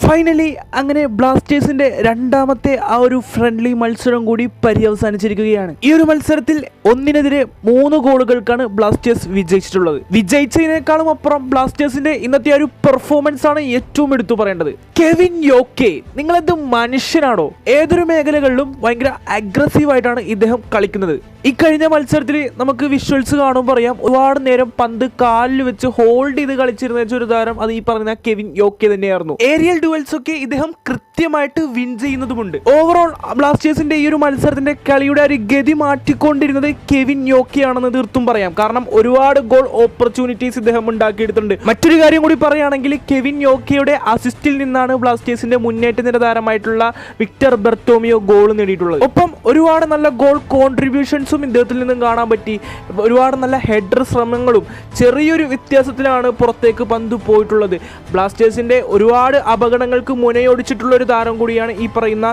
Finally അങ്ങനെ ബ്ലാസ്റ്റേഴ്സിന്റെ രണ്ടാമത്തെ ആ ഒരു ഫ്രണ്ട്ലി മത്സരം കൂടി പര്യവസാനിച്ചിരിക്കുകയാണ്. ഈ ഒരു മത്സരത്തിൽ 1-നെതിരെ 3 ഗോളുകൾക്കാണ് ബ്ലാസ്റ്റേഴ്സ് വിജയിച്ചിട്ടുള്ളത്. വിജയിച്ചതിനേക്കാളും അപ്പുറം ബ്ലാസ്റ്റേഴ്സിന്റെ ഇന്നത്തെ ആ ഒരു പെർഫോമൻസ് ആണ് ഏറ്റവും എടുത്തു പറയേണ്ടത്. കെവിൻ യോക്കെ, നിങ്ങളെന്ത് മനുഷ്യനാണോ? ഏതൊരു മേഖലകളിലും ഭയങ്കര അഗ്രസീവ് ആയിട്ടാണ് ഇദ്ദേഹം കളിക്കുന്നത്. ഈ കഴിഞ്ഞ മത്സരത്തിൽ നമുക്ക് വിഷ്വൽസ് കാണുമ്പോൾ പറയാം, ഒരുപാട് നേരം പന്ത് കാലിൽ വെച്ച് ഹോൾഡ് ചെയ്ത് കളിച്ചിരുന്ന ഒരു താരം അത് ഈ പറഞ്ഞ കെവിൻ യോക്കെ തന്നെയായിരുന്നു. ഏരിയൽ ഡുവൽസ് ഒക്കെ ഇദ്ദേഹം കൃത്യമായിട്ട് വിൻ ചെയ്യുന്നതുമുണ്ട്. ഓവറോൾ ബ്ലാസ്റ്റേഴ്സിന്റെ ഈ ഒരു മത്സരത്തിന്റെ കളിയുടെ ഒരു ഗതി മാറ്റിക്കൊണ്ടിരുന്നത് കെവിൻ യോക്കെ ആണെന്ന് തീർത്തും പറയാം. കാരണം ഒരുപാട് ഗോൾ ഓപ്പർച്യൂണിറ്റീസ് ഇദ്ദേഹം ഉണ്ടാക്കിയെടുത്തിട്ടുണ്ട്. മറ്റൊരു കാര്യം കൂടി പറയുകയാണെങ്കിൽ കെവിൻ യോക്കെയുടെ അസിസ്റ്റിൽ നിന്നാണ് ബ്ലാസ്റ്റേഴ്സിന്റെ മുന്നേറ്റ നിര താരമായിട്ടുള്ള വിക്ടർ ബെർത്തോമിയോ ഗോൾ നേടിയിട്ടുള്ളത്. ഒപ്പം ഒരുപാട് നല്ല ഗോൾ കോൺട്രിബ്യൂഷൻസ് ഇദ്ദേഹത്തിൽ നിന്നും കാണാൻ പറ്റി. ഒരുപാട് നല്ല ഹെഡർ ശ്രമങ്ങളും ചെറിയൊരു വ്യത്യാസത്തിലാണ് പുറത്തേക്ക് പന്ത് പോയിട്ടുള്ളത്. ബ്ലാസ്റ്റേഴ്സിന്റെ ഒരുപാട് അപകടങ്ങൾക്ക് മുനയൊടിച്ചിട്ടുള്ള ഒരു താരം കൂടിയാണ് ഈ പറയുന്ന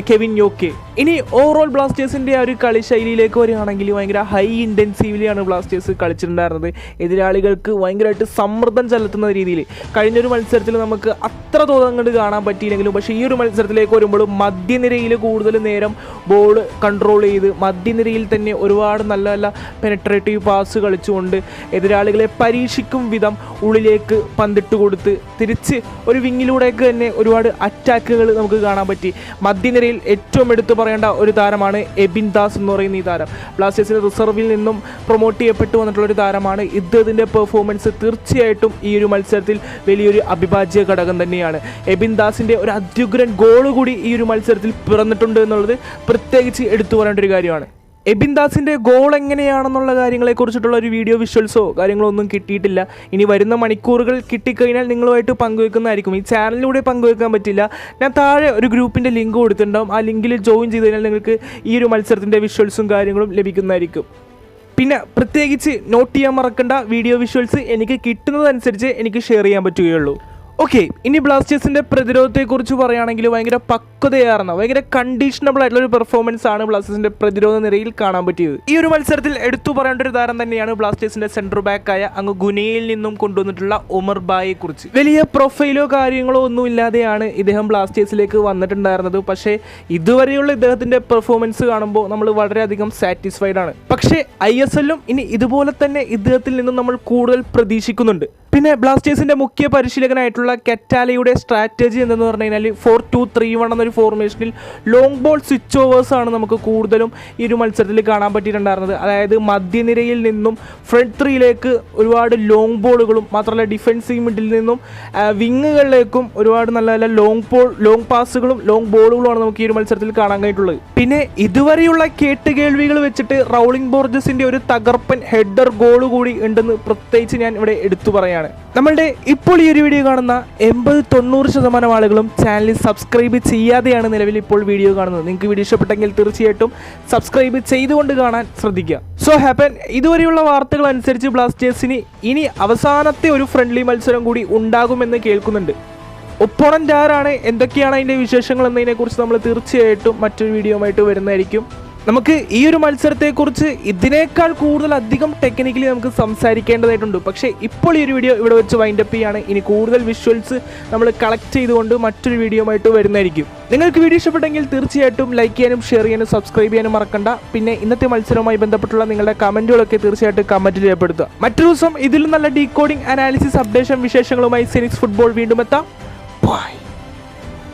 കെവിൻ യോക്കെ. ഇനി ഓവറോൾ ബ്ലാസ്റ്റേഴ്സിന്റെ ആ ഒരു കളി ശൈലിയിലേക്ക് വരികയാണെങ്കിൽ ഭയങ്കര ഹൈ ഇൻറ്റൻസീവ്ലിയാണ് ബ്ലാസ്റ്റേഴ്സ് കളിച്ചിട്ടുണ്ടായിരുന്നത്. എതിരാളികൾക്ക് ഭയങ്കരമായിട്ട് സമ്മർദ്ദം ചെലുത്തുന്ന രീതിയിൽ. കഴിഞ്ഞൊരു മത്സരത്തിൽ നമുക്ക് അത്ര തോന്നങ്ങോട്ട് കാണാൻ പറ്റിയില്ലെങ്കിലും പക്ഷേ ഈ ഒരു മത്സരത്തിലേക്ക് വരുമ്പോൾ മധ്യനിരയിൽ കൂടുതൽ നേരം ബോൾ കൺട്രോൾ ചെയ്ത് മധ്യനിരയിൽ തന്നെ ഒരുപാട് നല്ല നല്ല പെനട്രേറ്റീവ് പാസ് കളിച്ചുകൊണ്ട് എതിരാളികളെ പരീക്ഷിക്കും വിധം ഉള്ളിലേക്ക് പന്തിട്ട് കൊടുത്ത് തിരിച്ച് ഒരു വിങ്ങിലൂടെയൊക്കെ തന്നെ ഒരുപാട് അറ്റാക്കുകൾ നമുക്ക് കാണാൻ പറ്റി. മധ്യനിരയിൽ ഏറ്റവും എടുത്തു പറയേണ്ട ഒരു താരമാണ് എബിൻ ദാസ് എന്ന് പറയുന്ന ഈ താരം. ബ്ലാസ്റ്റേഴ്സിന്റെ റിസർവിൽ നിന്നും പ്രൊമോട്ട് ചെയ്യപ്പെട്ടു വന്നിട്ടുള്ള ഒരു താരമാണ്. ഇദ്ദേഹത്തിൻ്റെ പെർഫോമൻസ് തീർച്ചയായിട്ടും ഈ ഒരു മത്സരത്തിൽ വലിയൊരു അവിഭാജ്യ ഘടകം തന്നെയാണ്. എബിൻ ദാസിൻ്റെ ഒരു അത്യുഗ്രൻ ഗോൾ കൂടി ഈ ഒരു മത്സരത്തിൽ പിറന്നിട്ടുണ്ട് എന്നുള്ളത് പ്രത്യേകിച്ച് എടുത്തു പറയേണ്ട ഒരു കാര്യമാണ്. എബിൻ ദാസിൻ്റെ ഗോൾ എങ്ങനെയാണെന്നുള്ള കാര്യങ്ങളെക്കുറിച്ചിട്ടുള്ള ഒരു വീഡിയോ വിഷ്വൽസോ കാര്യങ്ങളോ ഒന്നും കിട്ടിയിട്ടില്ല. ഇനി വരുന്ന മണിക്കൂറുകൾ കിട്ടിക്കഴിഞ്ഞാൽ നിങ്ങളുമായിട്ട് പങ്കുവെക്കുന്നതായിരിക്കും. ഈ ചാനലിലൂടെ പങ്കുവെക്കാൻ പറ്റില്ല. ഞാൻ താഴെ ഒരു ഗ്രൂപ്പിൻ്റെ ലിങ്ക് കൊടുത്തിട്ടുണ്ടാവും. ആ ലിങ്കിൽ ജോയിൻ ചെയ്ത് കഴിഞ്ഞാൽ നിങ്ങൾക്ക് ഈ ഒരു മത്സരത്തിൻ്റെ വിഷ്വൽസും കാര്യങ്ങളും ലഭിക്കുന്നതായിരിക്കും. പിന്നെ പ്രത്യേകിച്ച് നോട്ട് ചെയ്യാൻ മറക്കേണ്ട, വീഡിയോ വിഷ്വൽസ് എനിക്ക് കിട്ടുന്നതനുസരിച്ച് എനിക്ക് ഷെയർ ചെയ്യാൻ പറ്റുകയുള്ളൂ. ഓക്കെ, ഇനി ബ്ലാസ്റ്റേഴ്സിൻ്റെ പ്രതിരോധത്തെക്കുറിച്ച് പറയുകയാണെങ്കിൽ ഭയങ്കര പക്വതയാർന്ന ഭയങ്കര കണ്ടീഷണബിൾ ആയിട്ടുള്ള ഒരു പെർഫോമൻസ് ആണ് ബ്ലാസ്റ്റേഴ്സിൻ്റെ പ്രതിരോധ നിരയിൽ കാണാൻ പറ്റിയത്. ഈ ഒരു മത്സരത്തിൽ എടുത്തു പറയേണ്ട ഒരു താരം തന്നെയാണ് ബ്ലാസ്റ്റേഴ്സിൻ്റെ സെൻട്രൽ ബാക്കായ അങ്ങ് ഗുനയിൽ നിന്നും കൊണ്ടുവന്നിട്ടുള്ള ഒമർ ബായെ കുറിച്ച്. വലിയ പ്രൊഫൈലോ കാര്യങ്ങളോ ഒന്നും ഇല്ലാതെയാണ് ഇദ്ദേഹം ബ്ലാസ്റ്റേഴ്സിലേക്ക് വന്നിട്ടുണ്ടായിരുന്നത്. പക്ഷേ ഇതുവരെയുള്ള ഇദ്ദേഹത്തിൻ്റെ പെർഫോമൻസ് കാണുമ്പോൾ നമ്മൾ വളരെയധികം സാറ്റിസ്ഫൈഡ് ആണ്. പക്ഷേ ISL-ലും ഇനി ഇതുപോലെ തന്നെ ഇദ്ദേഹത്തിൽ നിന്നും നമ്മൾ കൂടുതൽ പ്രതീക്ഷിക്കുന്നുണ്ട്. പിന്നെ ബ്ലാസ്റ്റേഴ്സിൻ്റെ മുഖ്യ പരിശീലകനായിട്ടുള്ള കെറ്റാലയുടെ സ്ട്രാറ്റജി എന്തെന്ന് പറഞ്ഞു കഴിഞ്ഞാൽ 4-2-3-1 എന്നൊരു ഫോർമേഷനിൽ ലോങ് ബോൾ സ്വിച്ച് ഓവേഴ്സാണ് നമുക്ക് കൂടുതലും ഈ ഒരു മത്സരത്തിൽ കാണാൻ പറ്റിയിട്ടുണ്ടായിരുന്നത്. അതായത് മധ്യനിരയിൽ നിന്നും ഫ്രണ്ട് ത്രീയിലേക്ക് ഒരുപാട് ലോങ് ബോളുകളും മാത്രമല്ല ഡിഫൻസീവ് മിഡിൽ നിന്നും വിങ്ങുകളിലേക്കും ഒരുപാട് നല്ല നല്ല ലോങ് പാസുകളും ലോങ് ബോളുകളുമാണ് നമുക്ക് ഈ ഒരു മത്സരത്തിൽ കാണാൻ കഴിഞ്ഞിട്ടുള്ളത്. പിന്നെ ഇതുവരെയുള്ള കേട്ടുകേൾവികൾ വെച്ചിട്ട് റൗളിംഗ് ബോർജസിൻ്റെ ഒരു തകർപ്പൻ ഹെഡർ ഗോൾ കൂടി ഉണ്ടെന്ന് പ്രത്യേകിച്ച് ഞാൻ ഇവിടെ എടുത്തു പറയാണ്. നമ്മളുടെ ഇപ്പോൾ ഈ ഒരു വീഡിയോ കാണുന്ന 80-90% ആളുകളും ചാനൽ സബ്സ്ക്രൈബ് ചെയ്യാതെയാണ് നിലവിൽ ഇപ്പോൾ വീഡിയോ കാണുന്നത്. നിങ്ങൾക്ക് വീഡിയോ ഇഷ്ടപ്പെട്ടെങ്കിൽ തീർച്ചയായിട്ടും സബ്സ്ക്രൈബ് ചെയ്തുകൊണ്ട് കാണാൻ ശ്രദ്ധിക്കുക. സോ ഹാപ്പൻ ഇതുവരെയുള്ള വാർത്തകൾ അനുസരിച്ച് ബ്ലാസ്റ്റേഴ്സിന് ഇനി അവസാനത്തെ ഒരു ഫ്രണ്ട്ലി മത്സരം കൂടി ഉണ്ടാകുമെന്ന് കേൾക്കുന്നുണ്ട്. ഒപ്പോണന്റ് ആരാണ്, എന്തൊക്കെയാണ് അതിൻ്റെ വിശേഷങ്ങൾ എന്നതിനെക്കുറിച്ച് നമ്മൾ തീർച്ചയായിട്ടും മറ്റൊരു വീഡിയോയുമായിട്ട് വരുന്നതായിരിക്കും. നമുക്ക് ഈ ഒരു മത്സരത്തെക്കുറിച്ച് ഇതിനേക്കാൾ കൂടുതൽ അധികം ടെക്നിക്കലി നമുക്ക് സംസാരിക്കേണ്ടതായിട്ടുണ്ട്. പക്ഷേ ഇപ്പോൾ ഈ ഒരു വീഡിയോ ഇവിടെ വെച്ച് വൈൻഡപ്പ് ചെയ്യാണ്. ഇനി കൂടുതൽ വിഷ്വൽസ് നമ്മൾ കളക്ട് ചെയ്തുകൊണ്ട് മറ്റൊരു വീഡിയോയുമായിട്ട് വരുന്നതായിരിക്കും. നിങ്ങൾക്ക് വീഡിയോ ഇഷ്ടപ്പെട്ടെങ്കിൽ തീർച്ചയായിട്ടും ലൈക്ക് ചെയ്യാനും ഷെയർ ചെയ്യാനും സബ്സ്ക്രൈബ് ചെയ്യാനും മറക്കണ്ട. പിന്നെ ഇന്നത്തെ മത്സരവുമായി ബന്ധപ്പെട്ടുള്ള നിങ്ങളുടെ കമൻറ്റുകളൊക്കെ തീർച്ചയായിട്ടും കമൻറ്റ് രേഖപ്പെടുത്തുക. മറ്റൊരു ദിവസം ഇതിലും നല്ല ഡീകോഡിംഗ് അനാലിസിസ് അപ്ഡേഷൻ വിശേഷങ്ങളുമായി സെനിക്സ് ഫുട്ബോൾ വീണ്ടും എത്താം. ബൈ.